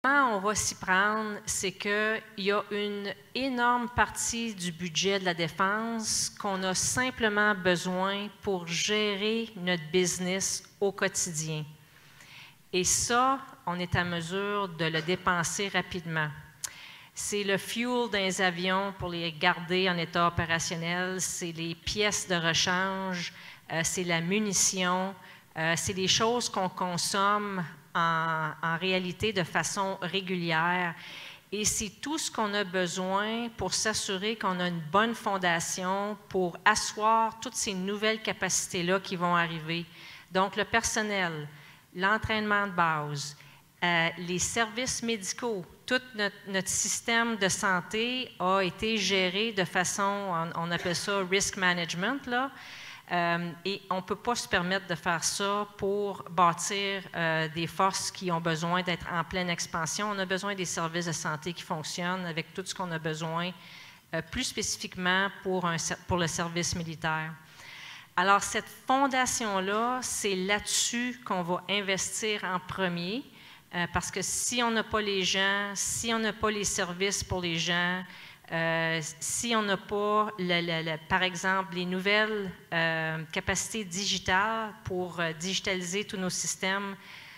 Comment on va s'y prendre, c'est qu'il y a une énorme partie du budget de la défense qu'on a simplement besoin pour gérer notre business au quotidien. Et ça, on est à mesure de le dépenser rapidement. C'est le fuel dans les avions pour les garder en état opérationnel, c'est les pièces de rechange, c'est la munition, c'est des choses qu'on consomme en réalité de façon régulière. Et c'est tout ce qu'on a besoin pour s'assurer qu'on a une bonne fondation pour asseoir toutes ces nouvelles capacités-là qui vont arriver. Donc, le personnel, l'entraînement de base, les services médicaux, tout notre système de santé a été géré de façon, on appelle ça risk management, là, et on ne peut pas se permettre de faire ça pour bâtir des forces qui ont besoin d'être en pleine expansion. On a besoin des services de santé qui fonctionnent avec tout ce qu'on a besoin, plus spécifiquement pour le service militaire. Alors, cette fondation-là, c'est là-dessus qu'on va investir en premier, parce que si on n'a pas les gens, si on n'a pas les services pour les gens, si on n'a pas, par exemple, les nouvelles capacités digitales pour digitaliser tous nos systèmes,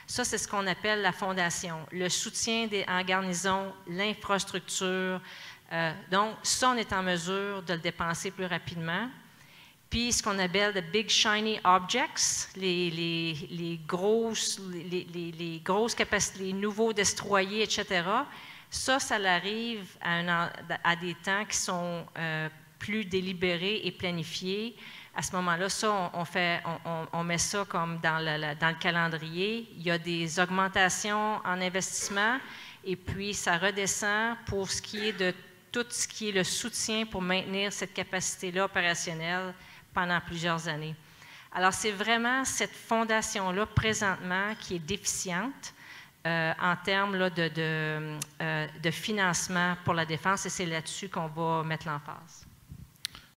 ça, c'est ce qu'on appelle la fondation, le soutien en garnison, l'infrastructure. Donc, ça, on est en mesure de le dépenser plus rapidement. Puis, ce qu'on appelle the big shiny objects, les grosses capacités, les nouveaux destroyers, etc., ça arrive à des temps qui sont plus délibérés et planifiés. À ce moment-là, ça, on met ça comme dans le calendrier. Il y a des augmentations en investissement et puis ça redescend pour ce qui est de tout ce qui est le soutien pour maintenir cette capacité-là opérationnelle pendant plusieurs années. Alors, c'est vraiment cette fondation-là, présentement, qui est déficiente en termes là, de financement pour la défense, et c'est là-dessus qu'on va mettre l'emphase.